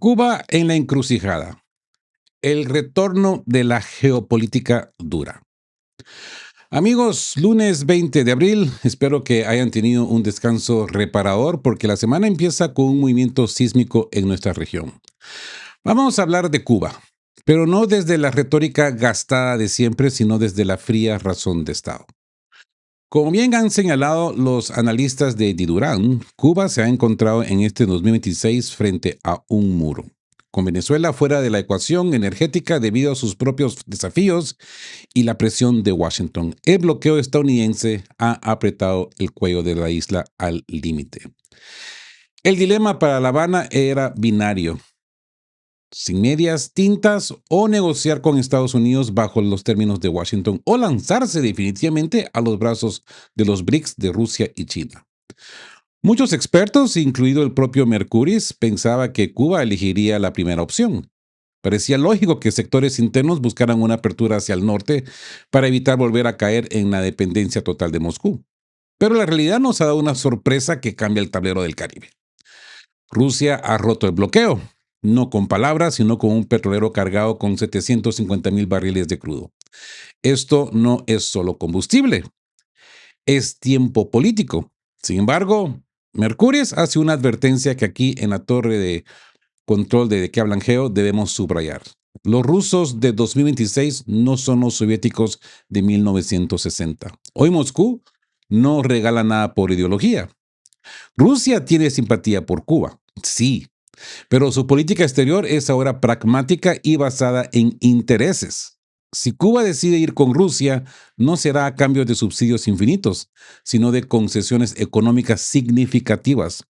Cuba en la encrucijada. El retorno de la geopolítica dura. Amigos, lunes 20 de abril, espero que hayan tenido un descanso reparador porque la semana empieza con un movimiento sísmico en nuestra región. Vamos a hablar de Cuba, pero no desde la retórica gastada de siempre, sino desde la fría razón de Estado. Como bien han señalado los analistas de Didurán, Cuba se ha encontrado en este 2026 frente a un muro, con Venezuela fuera de la ecuación energética debido a sus propios desafíos y la presión de Washington. El bloqueo estadounidense ha apretado el cuello de la isla al límite. El dilema para La Habana era binario: sin medias tintas, o negociar con Estados Unidos bajo los términos de Washington, o lanzarse definitivamente a los brazos de los BRICS de Rusia y China. Muchos expertos, incluido el propio Mercuris, pensaba que Cuba elegiría la primera opción. Parecía lógico que sectores internos buscaran una apertura hacia el norte para evitar volver a caer en la dependencia total de Moscú. Pero la realidad nos ha dado una sorpresa que cambia el tablero del Caribe. Rusia ha roto el bloqueo, no con palabras, sino con un petrolero cargado con 750,000 barriles de crudo. Esto no es solo combustible, es tiempo político. Sin embargo, Mercuries hace una advertencia que aquí en la torre de control de que hablan Geo debemos subrayar. Los rusos de 2026 no son los soviéticos de 1960. Hoy Moscú no regala nada por ideología. Rusia tiene simpatía por Cuba, sí, pero su política exterior es ahora pragmática y basada en intereses. Si Cuba decide ir con Rusia, no será a cambio de subsidios infinitos, sino de concesiones económicas significativas.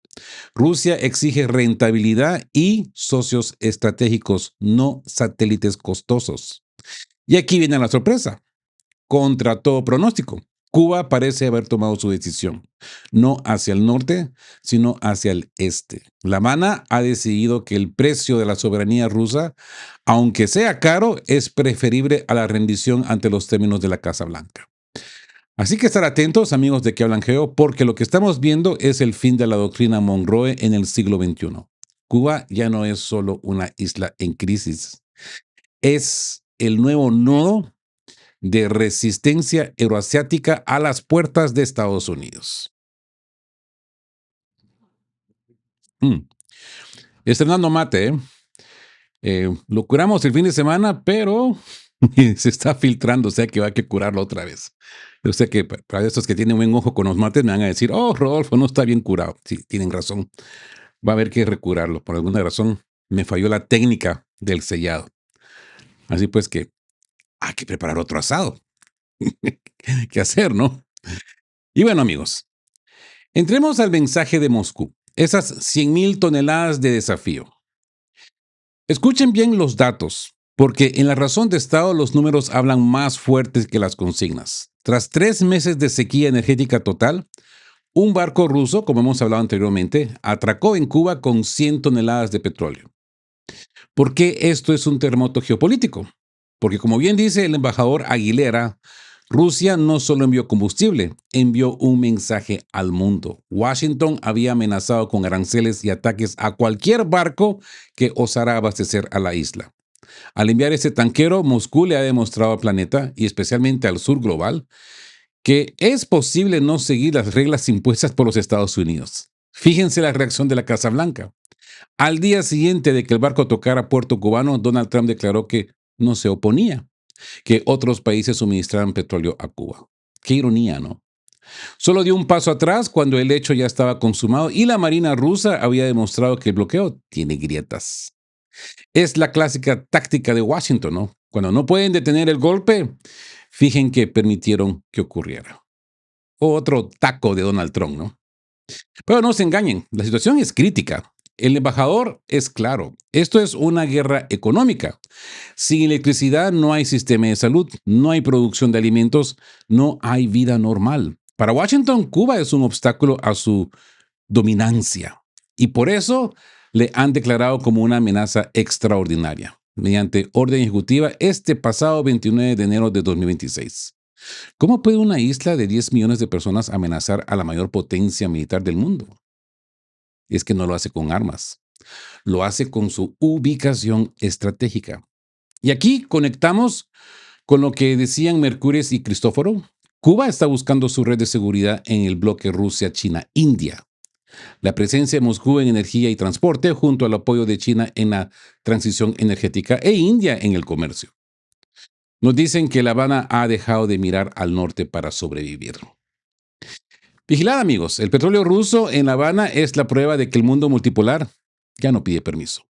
Rusia exige rentabilidad y socios estratégicos, no satélites costosos. Y aquí viene la sorpresa. Contra todo pronóstico, Cuba parece haber tomado su decisión, no hacia el norte, sino hacia el este. La Habana ha decidido que el precio de la soberanía rusa, aunque sea caro, es preferible a la rendición ante los términos de la Casa Blanca. Así que estar atentos, amigos de Que Hablan Geo, porque lo que estamos viendo es el fin de la doctrina Monroe en el siglo XXI. Cuba ya no es solo una isla en crisis, es el nuevo nodo de resistencia euroasiática a las puertas de Estados Unidos. Mm. Estrenando mate, ¿eh? Lo curamos el fin de semana, pero se está filtrando, o sea que va a que curarlo otra vez. Yo sé que para estos que tienen buen ojo con los mates me van a decir, oh, Rodolfo, no está bien curado. Sí, tienen razón. Va a haber que recurarlo. Por alguna razón me falló la técnica del sellado. Así pues que hay que preparar otro asado. ¿Qué hacer, no? Y bueno, amigos, entremos al mensaje de Moscú. Esas 100,000 toneladas de desafío. Escuchen bien los datos, porque en la razón de Estado los números hablan más fuertes que las consignas. Tras 3 meses de sequía energética total, un barco ruso, como hemos hablado anteriormente, atracó en Cuba con 100 toneladas de petróleo. ¿Por qué esto es un terremoto geopolítico? Porque como bien dice el embajador Aguilera, Rusia no solo envió combustible, envió un mensaje al mundo. Washington había amenazado con aranceles y ataques a cualquier barco que osara abastecer a la isla. Al enviar ese tanquero, Moscú le ha demostrado al planeta, y especialmente al sur global, que es posible no seguir las reglas impuestas por los Estados Unidos. Fíjense la reacción de la Casa Blanca. Al día siguiente de que el barco tocara puerto cubano, Donald Trump declaró que no se oponía que otros países suministraran petróleo a Cuba. Qué ironía, ¿no? Solo dio un paso atrás cuando el hecho ya estaba consumado y la Marina rusa había demostrado que el bloqueo tiene grietas. Es la clásica táctica de Washington, ¿no? Cuando no pueden detener el golpe, fijen que permitieron que ocurriera. Otro taco de Donald Trump, ¿no? Pero no se engañen, la situación es crítica. El embajador es claro, esto es una guerra económica. Sin electricidad no hay sistema de salud, no hay producción de alimentos, no hay vida normal. Para Washington, Cuba es un obstáculo a su dominancia y por eso le han declarado como una amenaza extraordinaria, mediante orden ejecutiva este pasado 29 de enero de 2026. ¿Cómo puede una isla de 10 millones de personas amenazar a la mayor potencia militar del mundo? Es que no lo hace con armas. lo hace con su ubicación estratégica. Y aquí conectamos con lo que decían Mercures y Cristóforo. Cuba está buscando su red de seguridad en el bloque Rusia-China-India. La presencia de Moscú en energía y transporte, junto al apoyo de China en la transición energética e India en el comercio. Nos dicen que La Habana ha dejado de mirar al norte para sobrevivir. Vigilad, amigos, el petróleo ruso en La Habana es la prueba de que el mundo multipolar ya no pide permiso.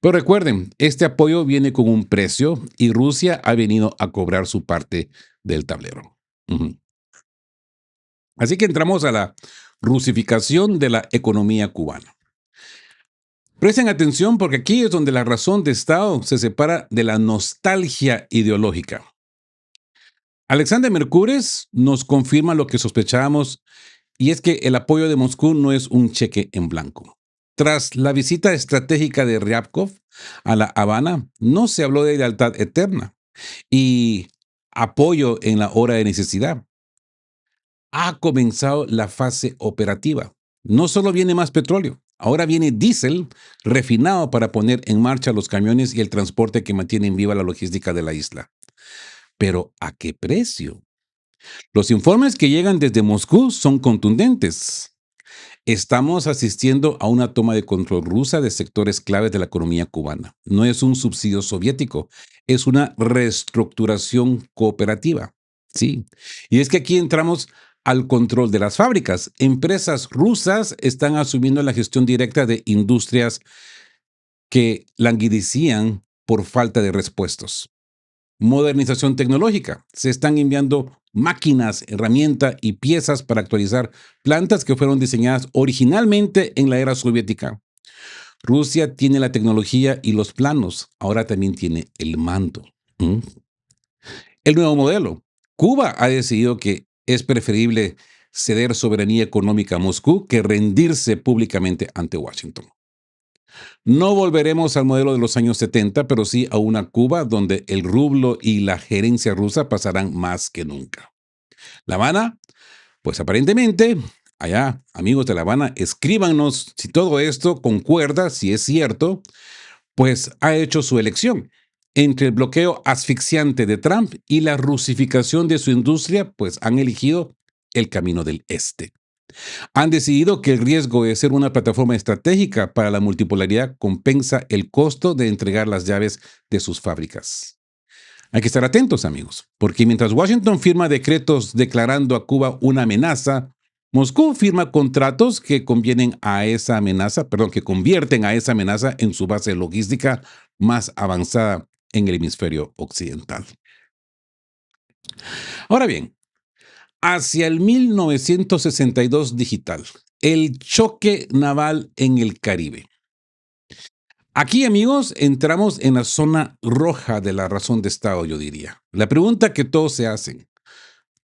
Pero recuerden, este apoyo viene con un precio y Rusia ha venido a cobrar su parte del tablero. Ujú. Así que entramos a la rusificación de la economía cubana. Presten atención porque aquí es donde la razón de Estado se separa de la nostalgia ideológica. Alexander Mercures nos confirma lo que sospechábamos, y es que el apoyo de Moscú no es un cheque en blanco. Tras la visita estratégica de Ryabkov a La Habana, no se habló de lealtad eterna y apoyo en la hora de necesidad. Ha comenzado la fase operativa. No solo viene más petróleo, ahora viene diésel refinado para poner en marcha los camiones y el transporte que mantienen viva la logística de la isla. Pero ¿a qué precio? Los informes que llegan desde Moscú son contundentes. Estamos asistiendo a una toma de control rusa de sectores claves de la economía cubana. No es un subsidio soviético, es una reestructuración cooperativa. Sí. Y es que aquí entramos al control de las fábricas. Empresas rusas están asumiendo la gestión directa de industrias que languidecían por falta de repuestos. Modernización tecnológica. Se están enviando máquinas, herramientas y piezas para actualizar plantas que fueron diseñadas originalmente en la era soviética. Rusia tiene la tecnología y los planos, ahora también tiene el mando. ¿Mm? El nuevo modelo. Cuba ha decidido que es preferible ceder soberanía económica a Moscú que rendirse públicamente ante Washington. No volveremos al modelo de los años 70, pero sí a una Cuba donde el rublo y la gerencia rusa pasarán más que nunca. La Habana, pues aparentemente, allá, amigos de La Habana, escríbanos si todo esto concuerda, si es cierto, pues ha hecho su elección. Entre el bloqueo asfixiante de Trump y la rusificación de su industria, pues han elegido el camino del este. Han decidido que el riesgo de ser una plataforma estratégica para la multipolaridad compensa el costo de entregar las llaves de sus fábricas. Hay que estar atentos, amigos, porque mientras Washington firma decretos declarando a Cuba una amenaza, Moscú firma contratos que convierten a esa amenaza en su base logística más avanzada en el hemisferio occidental. Ahora bien, hacia el 1962 digital, el choque naval en el Caribe. Aquí, amigos, entramos en la zona roja de la razón de Estado, yo diría. La pregunta que todos se hacen,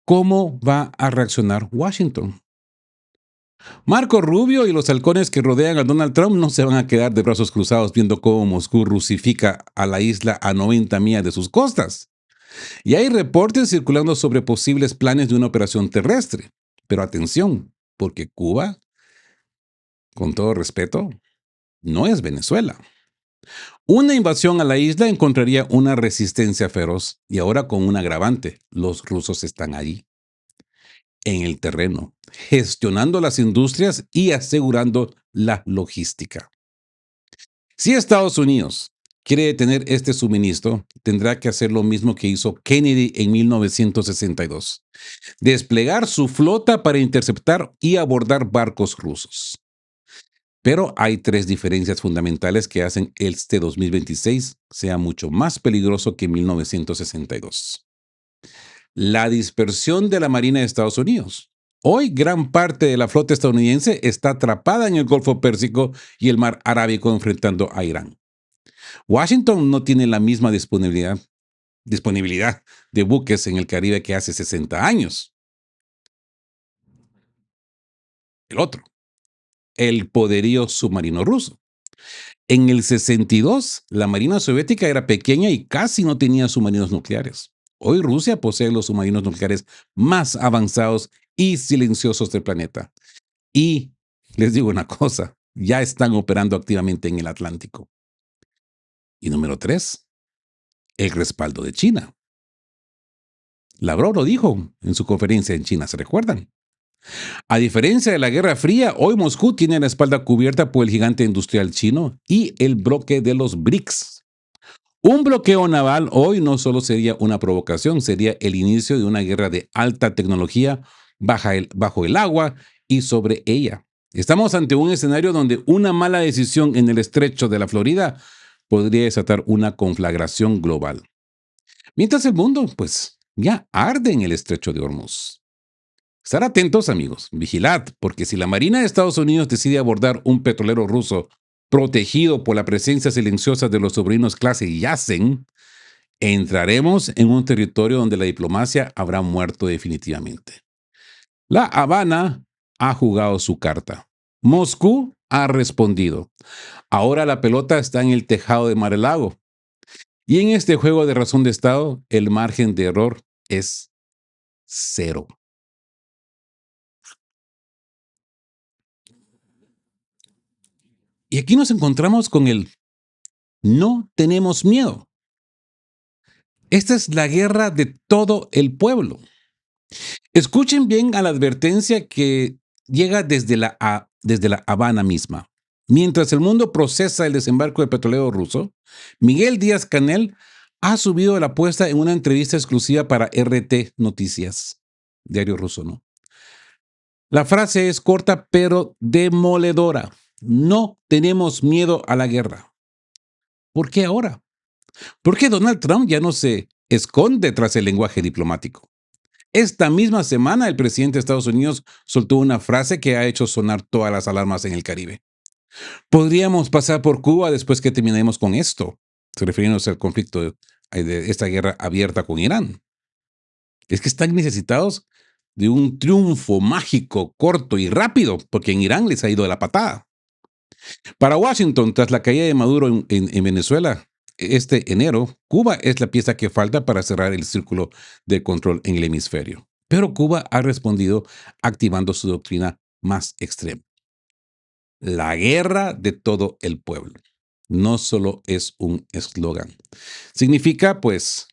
¿cómo va a reaccionar Washington? Marco Rubio y los halcones que rodean a Donald Trump no se van a quedar de brazos cruzados viendo cómo Moscú rusifica a la isla a 90 millas de sus costas. Y hay reportes circulando sobre posibles planes de una operación terrestre. Pero atención, porque Cuba, con todo respeto, no es Venezuela. Una invasión a la isla encontraría una resistencia feroz y ahora con un agravante. Los rusos están allí, en el terreno, gestionando las industrias y asegurando la logística. Si Estados Unidos quiere detener este suministro, tendrá que hacer lo mismo que hizo Kennedy en 1962. Desplegar su flota para interceptar y abordar barcos rusos. Pero hay tres diferencias fundamentales que hacen este 2026 sea mucho más peligroso que 1962. La dispersión de la Marina de Estados Unidos. Hoy gran parte de la flota estadounidense está atrapada en el Golfo Pérsico y el Mar Arábico enfrentando a Irán. Washington no tiene la misma disponibilidad de buques en el Caribe que hace 60 años. El otro, el poderío submarino ruso. En el 62, la Marina soviética era pequeña y casi no tenía submarinos nucleares. Hoy Rusia posee los submarinos nucleares más avanzados y silenciosos del planeta. Y les digo una cosa, ya están operando activamente en el Atlántico. Y número 3, el respaldo de China. Lavrov lo dijo en su conferencia en China, ¿se recuerdan? A diferencia de la Guerra Fría, hoy Moscú tiene la espalda cubierta por el gigante industrial chino y el bloque de los BRICS. Un bloqueo naval hoy no solo sería una provocación, sería el inicio de una guerra de alta tecnología bajo el agua y sobre ella. Estamos ante un escenario donde una mala decisión en el estrecho de la Florida podría desatar una conflagración global. Mientras el mundo, pues, ya arde en el estrecho de Hormuz. Estar atentos, amigos, vigilad, porque si la Marina de Estados Unidos decide abordar un petrolero ruso protegido por la presencia silenciosa de los sobrinos clase Yasen, entraremos en un territorio donde la diplomacia habrá muerto definitivamente. La Habana ha jugado su carta. Moscú ha respondido. Ahora la pelota está en el tejado de Mar-a-Lago. Y en este juego de razón de Estado, el margen de error es cero. Y aquí nos encontramos con el no tenemos miedo. Esta es la guerra de todo el pueblo. Escuchen bien a la advertencia que llega desde la Habana misma. Mientras el mundo procesa el desembarco del petrolero ruso, Miguel Díaz-Canel ha subido la apuesta en una entrevista exclusiva para RT Noticias, diario ruso, ¿no? La frase es corta pero demoledora. No tenemos miedo a la guerra. ¿Por qué ahora? Porque Donald Trump ya no se esconde tras el lenguaje diplomático. Esta misma semana el presidente de Estados Unidos soltó una frase que ha hecho sonar todas las alarmas en el Caribe. Podríamos pasar por Cuba después que terminemos con esto, refiriéndose al conflicto de esta guerra abierta con Irán. Es que están necesitados de un triunfo mágico, corto y rápido, porque en Irán les ha ido de la patada. Para Washington, tras la caída de Maduro en Venezuela, este enero, Cuba es la pieza que falta para cerrar el círculo de control en el hemisferio. Pero Cuba ha respondido activando su doctrina más extrema. La guerra de todo el pueblo. No solo es un eslogan. Significa, pues,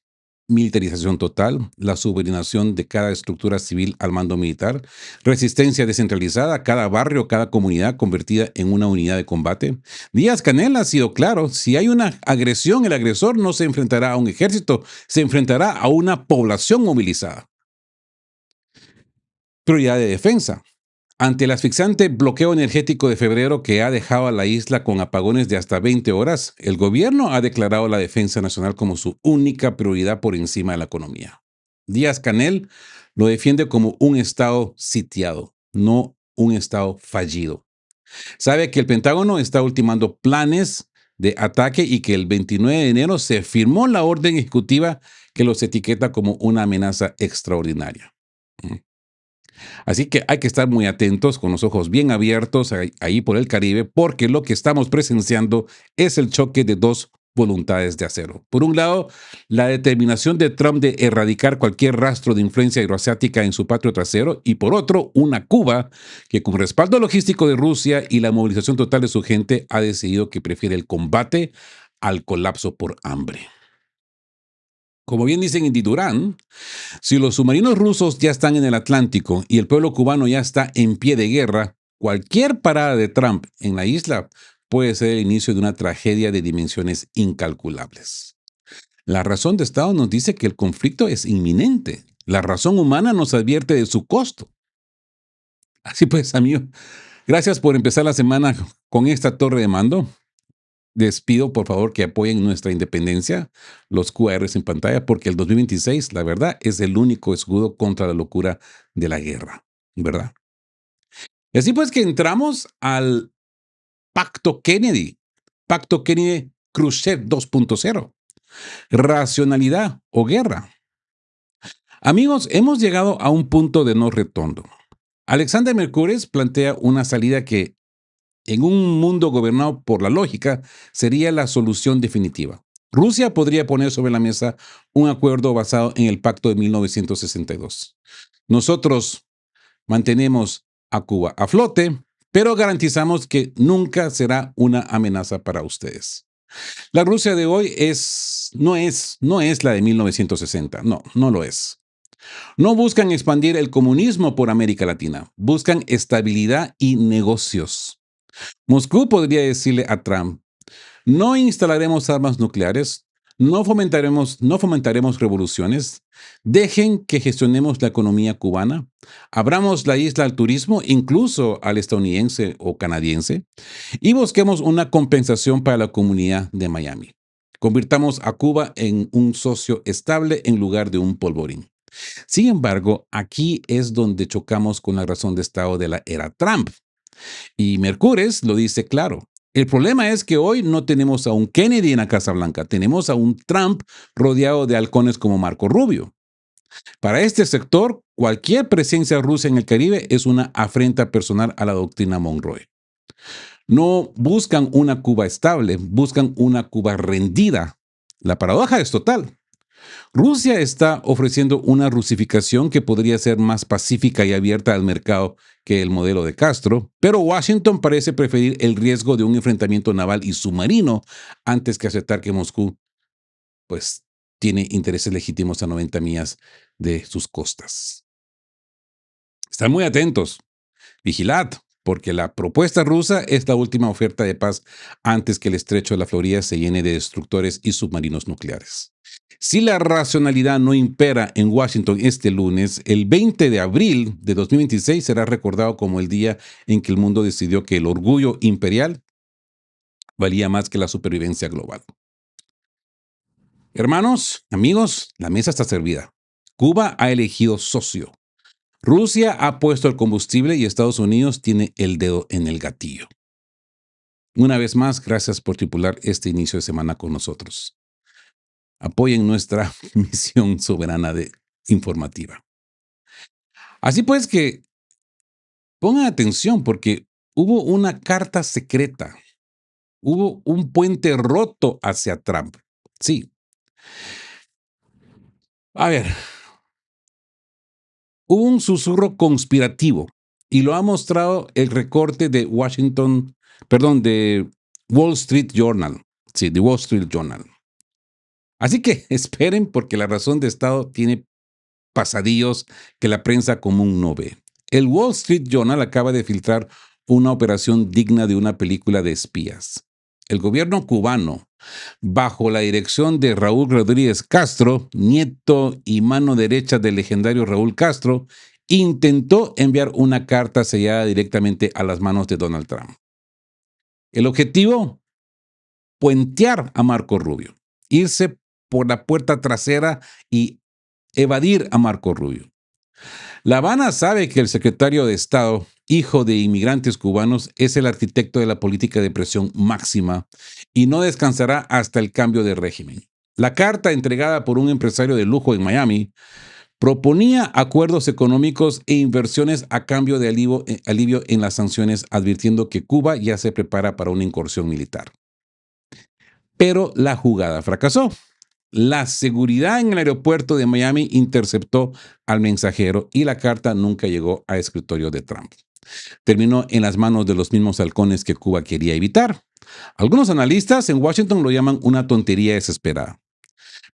militarización total, la subordinación de cada estructura civil al mando militar, resistencia descentralizada, cada barrio, cada comunidad convertida en una unidad de combate. Díaz-Canel ha sido claro, si hay una agresión, el agresor no se enfrentará a un ejército, se enfrentará a una población movilizada. Prioridad de defensa. Ante el asfixiante bloqueo energético de febrero que ha dejado a la isla con apagones de hasta 20 horas, el gobierno ha declarado la defensa nacional como su única prioridad por encima de la economía. Díaz-Canel lo defiende como un Estado sitiado, no un Estado fallido. Sabe que el Pentágono está ultimando planes de ataque y que el 29 de enero se firmó la orden ejecutiva que los etiqueta como una amenaza extraordinaria. Así que hay que estar muy atentos, con los ojos bien abiertos ahí por el Caribe, porque lo que estamos presenciando es el choque de dos voluntades de acero. Por un lado, la determinación de Trump de erradicar cualquier rastro de influencia euroasiática en su patio trasero, y por otro, una Cuba que con respaldo logístico de Rusia y la movilización total de su gente ha decidido que prefiere el combate al colapso por hambre. Como bien dicen en Durán, si los submarinos rusos ya están en el Atlántico y el pueblo cubano ya está en pie de guerra, cualquier parada de Trump en la isla puede ser el inicio de una tragedia de dimensiones incalculables. La razón de Estado nos dice que el conflicto es inminente. La razón humana nos advierte de su costo. Así pues, amigo, gracias por empezar la semana con esta torre de mando. Les pido, por favor, que apoyen nuestra independencia, los QRs en pantalla, porque el 2026, la verdad, es el único escudo contra la locura de la guerra, ¿verdad? Y así pues que entramos al Pacto Kennedy-Khrushchev 2.0, racionalidad o guerra. Amigos, hemos llegado a un punto de no retorno. Alexander Mercures plantea una salida que en un mundo gobernado por la lógica, sería la solución definitiva. Rusia podría poner sobre la mesa un acuerdo basado en el Pacto de 1962. Nosotros mantenemos a Cuba a flote, pero garantizamos que nunca será una amenaza para ustedes. La Rusia de hoy no es la de 1960, no lo es. No buscan expandir el comunismo por América Latina, buscan estabilidad y negocios. Moscú podría decirle a Trump: no instalaremos armas nucleares, no fomentaremos revoluciones, dejen que gestionemos la economía cubana, abramos la isla al turismo, incluso al estadounidense o canadiense, y busquemos una compensación para la comunidad de Miami. Convirtamos a Cuba en un socio estable en lugar de un polvorín. Sin embargo, aquí es donde chocamos con la razón de Estado de la era Trump. Y Mercures lo dice claro. El problema es que hoy no tenemos a un Kennedy en la Casa Blanca, tenemos a un Trump rodeado de halcones como Marco Rubio. Para este sector, cualquier presencia rusa en el Caribe es una afrenta personal a la doctrina Monroe. No buscan una Cuba estable, buscan una Cuba rendida. La paradoja es total. Rusia está ofreciendo una rusificación que podría ser más pacífica y abierta al mercado que el modelo de Castro, pero Washington parece preferir el riesgo de un enfrentamiento naval y submarino antes que aceptar que Moscú, pues, tiene intereses legítimos a 90 millas de sus costas. Están muy atentos. Vigilad, porque la propuesta rusa es la última oferta de paz antes que el estrecho de la Florida se llene de destructores y submarinos nucleares. Si la racionalidad no impera en Washington este lunes, el 20 de abril de 2026 será recordado como el día en que el mundo decidió que el orgullo imperial valía más que la supervivencia global. Hermanos, amigos, la mesa está servida. Cuba ha elegido socio. Rusia ha puesto el combustible y Estados Unidos tiene el dedo en el gatillo. Una vez más, gracias por tripular este inicio de semana con nosotros. Apoyen nuestra misión soberana informativa. Así pues que pongan atención porque hubo una carta secreta, hubo un puente roto hacia Trump. Sí. A ver, hubo un susurro conspirativo y lo ha mostrado el recorte de de Wall Street Journal. Sí, de Wall Street Journal. Así que esperen porque la razón de Estado tiene pasadillos que la prensa común no ve. El Wall Street Journal acaba de filtrar una operación digna de una película de espías. El gobierno cubano, bajo la dirección de Raúl Rodríguez Castro, nieto y mano derecha del legendario Raúl Castro, intentó enviar una carta sellada directamente a las manos de Donald Trump. El objetivo: puentear a Marco Rubio, irse por la puerta trasera y evadir a Marco Rubio. La Habana sabe que el secretario de Estado, hijo de inmigrantes cubanos, es el arquitecto de la política de presión máxima y no descansará hasta el cambio de régimen. La carta entregada por un empresario de lujo en Miami proponía acuerdos económicos e inversiones a cambio de alivio en las sanciones, advirtiendo que Cuba ya se prepara para una incursión militar. Pero la jugada fracasó. La seguridad en el aeropuerto de Miami interceptó al mensajero y la carta nunca llegó al escritorio de Trump. Terminó en las manos de los mismos halcones que Cuba quería evitar. Algunos analistas en Washington lo llaman una tontería desesperada.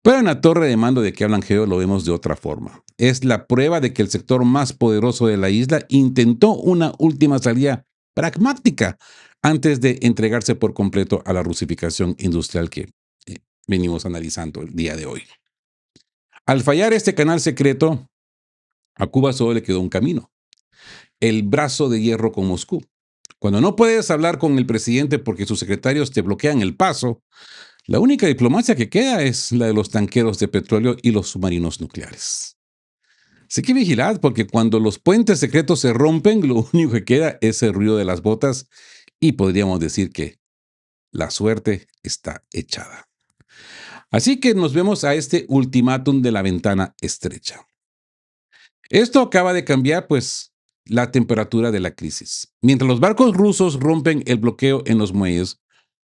Pero en la torre de mando de que hablan Geo lo vemos de otra forma. Es la prueba de que el sector más poderoso de la isla intentó una última salida pragmática antes de entregarse por completo a la rusificación industrial que venimos analizando el día de hoy. Al fallar este canal secreto, a Cuba solo le quedó un camino: el brazo de hierro con Moscú. Cuando no puedes hablar con el presidente porque sus secretarios te bloquean el paso, la única diplomacia que queda es la de los tanqueros de petróleo y los submarinos nucleares. Así que vigilad, porque cuando los puentes secretos se rompen, lo único que queda es el ruido de las botas y podríamos decir que la suerte está echada. Así que nos vemos a este ultimátum de la ventana estrecha. Esto acaba de cambiar, pues, la temperatura de la crisis. Mientras los barcos rusos rompen el bloqueo en los muelles,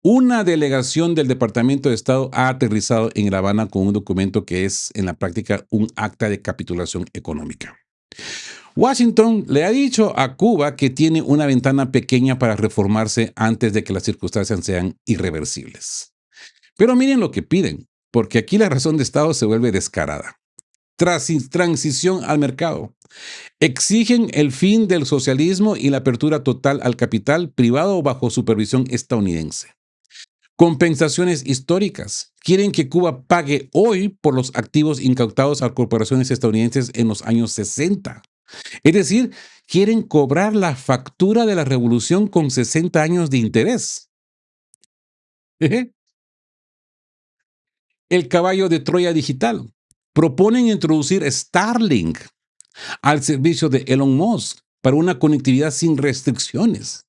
una delegación del Departamento de Estado ha aterrizado en La Habana con un documento que es, en la práctica, un acta de capitulación económica. Washington le ha dicho a Cuba que tiene una ventana pequeña para reformarse antes de que las circunstancias sean irreversibles. Pero miren lo que piden, porque aquí la razón de Estado se vuelve descarada. Transición al mercado. Exigen el fin del socialismo y la apertura total al capital privado bajo supervisión estadounidense. Compensaciones históricas. Quieren que Cuba pague hoy por los activos incautados a corporaciones estadounidenses en los años 60. Es decir, quieren cobrar la factura de la revolución con 60 años de interés. El caballo de Troya digital. Proponen introducir Starlink al servicio de Elon Musk para una conectividad sin restricciones.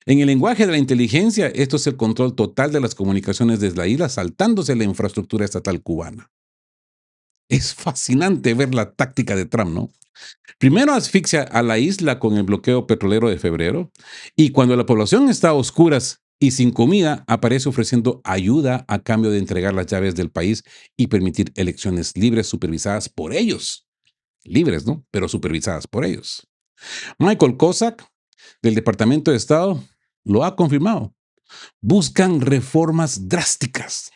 En el lenguaje de la inteligencia, esto es el control total de las comunicaciones desde la isla, saltándose la infraestructura estatal cubana. Es fascinante ver la táctica de Trump, ¿no? Primero asfixia a la isla con el bloqueo petrolero de febrero, y cuando la población está a oscuras y sin comida, aparece ofreciendo ayuda a cambio de entregar las llaves del país y permitir elecciones libres supervisadas por ellos. Libres, ¿no? Pero supervisadas por ellos. Michael Cossack, del Departamento de Estado, lo ha confirmado. Buscan reformas drásticas.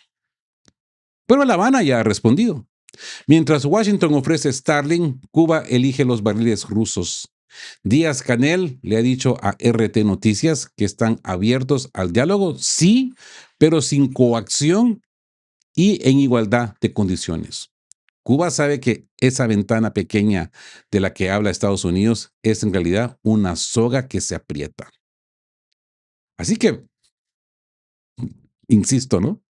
Pero La Habana ya ha respondido. Mientras Washington ofrece Starlink, Cuba elige los barriles rusos. Díaz-Canel le ha dicho a RT Noticias que están abiertos al diálogo, sí, pero sin coacción y en igualdad de condiciones. Cuba sabe que esa ventana pequeña de la que habla Estados Unidos es en realidad una soga que se aprieta. Así que, insisto, ¿no?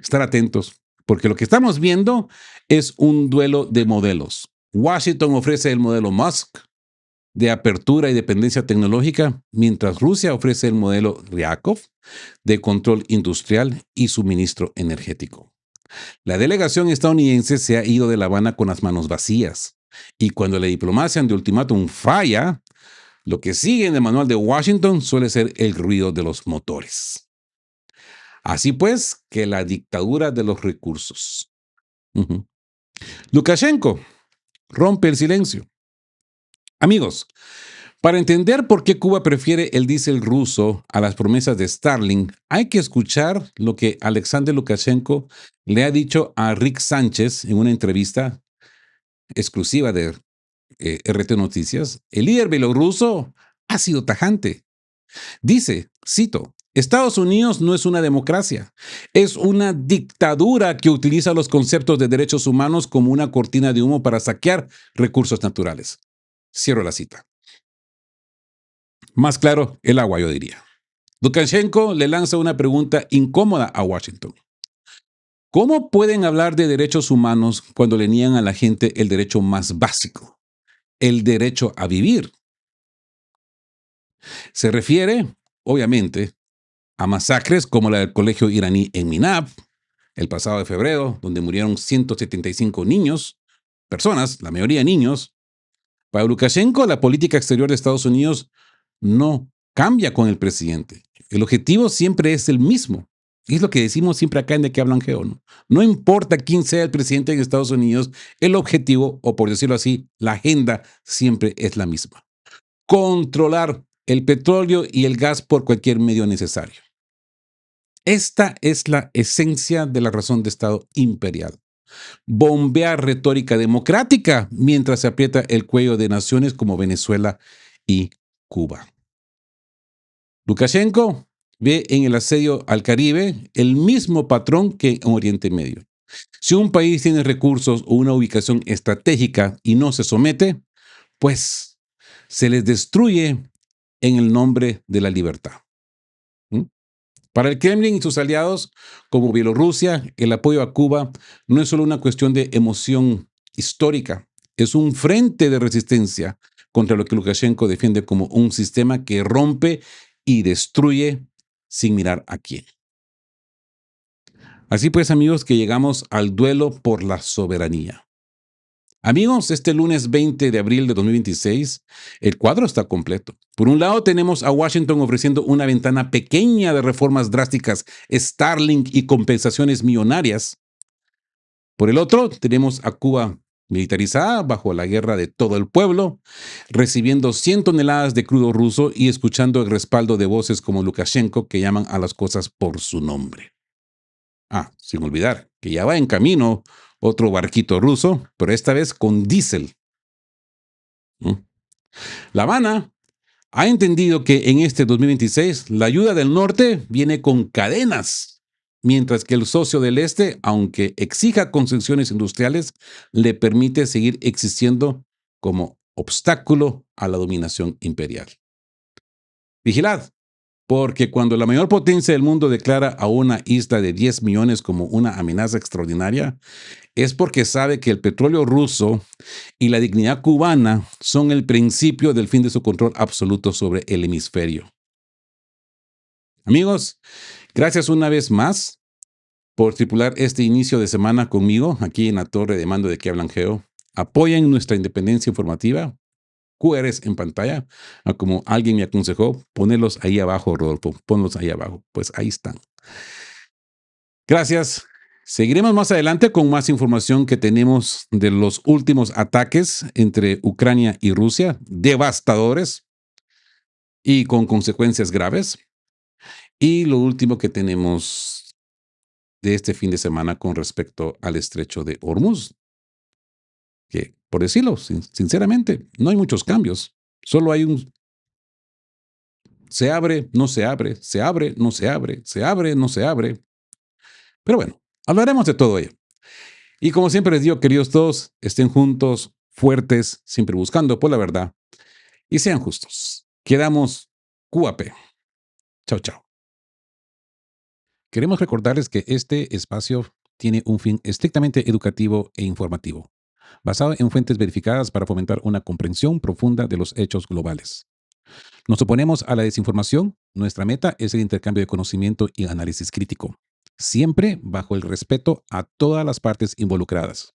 Estar atentos, porque lo que estamos viendo es un duelo de modelos. Washington ofrece el modelo Musk de apertura y dependencia tecnológica, mientras Rusia ofrece el modelo Ryakov de control industrial y suministro energético. La delegación estadounidense se ha ido de La Habana con las manos vacías, y cuando la diplomacia de ultimátum falla, lo que sigue en el manual de Washington suele ser el ruido de los motores. Así pues, que la dictadura de los recursos. Ujú. Lukashenko rompe el silencio. Amigos, para entender por qué Cuba prefiere el diésel ruso a las promesas de Starlink, hay que escuchar lo que Alexander Lukashenko le ha dicho a Rick Sánchez en una entrevista exclusiva de RT Noticias. El líder bielorruso ha sido tajante. Dice, cito, Estados Unidos no es una democracia, es una dictadura que utiliza los conceptos de derechos humanos como una cortina de humo para saquear recursos naturales. Cierro la cita. Más claro, el agua, yo diría. Lukashenko le lanza una pregunta incómoda a Washington. ¿Cómo pueden hablar de derechos humanos cuando le niegan a la gente el derecho más básico, el derecho a vivir? Se refiere, obviamente, a masacres como la del colegio iraní en Minab, el pasado de febrero, donde murieron 175 niños, personas, la mayoría niños. Para Lukashenko, la política exterior de Estados Unidos no cambia con el presidente. El objetivo siempre es el mismo. Y es lo que decimos siempre acá en De que hablan Geo, ¿no? No importa quién sea el presidente en Estados Unidos, el objetivo, o por decirlo así, la agenda siempre es la misma. Controlar el petróleo y el gas por cualquier medio necesario. Esta es la esencia de la razón de Estado imperial. Bombear retórica democrática mientras se aprieta el cuello de naciones como Venezuela y Cuba. Lukashenko ve en el asedio al Caribe el mismo patrón que en Oriente Medio. Si un país tiene recursos o una ubicación estratégica y no se somete, pues se les destruye en el nombre de la libertad. ¿Mm? Para el Kremlin y sus aliados, como Bielorrusia, el apoyo a Cuba no es solo una cuestión de emoción histórica, es un frente de resistencia contra lo que Lukashenko defiende como un sistema que rompe y destruye sin mirar a quién. Así pues, amigos, que llegamos al duelo por la soberanía. Amigos, este lunes 20 de abril de 2026, el cuadro está completo. Por un lado, tenemos a Washington ofreciendo una ventana pequeña de reformas drásticas, Starlink y compensaciones millonarias. Por el otro, tenemos a Cuba militarizada bajo la guerra de todo el pueblo, recibiendo 100 toneladas de crudo ruso y escuchando el respaldo de voces como Lukashenko que llaman a las cosas por su nombre. Ah, sin olvidar que ya va en camino otro barquito ruso, pero esta vez con diésel. ¿Mm? La Habana ha entendido que en este 2026 la ayuda del norte viene con cadenas, mientras que el socio del este, aunque exija concesiones industriales, le permite seguir existiendo como obstáculo a la dominación imperial. Vigilad, porque cuando la mayor potencia del mundo declara a una isla de 10 millones como una amenaza extraordinaria, es porque sabe que el petróleo ruso y la dignidad cubana son el principio del fin de su control absoluto sobre el hemisferio. Amigos, gracias una vez más por tripular este inicio de semana conmigo aquí en la torre de mando de Que Hablan Geo. Apoyen nuestra independencia informativa. QRs en pantalla, como alguien me aconsejó, ponerlos ahí abajo, Rodolfo, ponlos ahí abajo. Pues ahí están. Gracias. Seguiremos más adelante con más información que tenemos de los últimos ataques entre Ucrania y Rusia, devastadores y con consecuencias graves. Y lo último que tenemos de este fin de semana con respecto al estrecho de Hormuz, que por decirlo sinceramente, no hay muchos cambios. Solo hay un se abre, no se abre, se abre, no se abre, se abre, no se abre. Pero bueno, hablaremos de todo ello. Y como siempre les digo, queridos todos, estén juntos, fuertes, siempre buscando por la verdad y sean justos. Quedamos QAP. Chao, chao. Queremos recordarles que este espacio tiene un fin estrictamente educativo e informativo, basado en fuentes verificadas para fomentar una comprensión profunda de los hechos globales. Nos oponemos a la desinformación. Nuestra meta es el intercambio de conocimiento y análisis crítico, siempre bajo el respeto a todas las partes involucradas.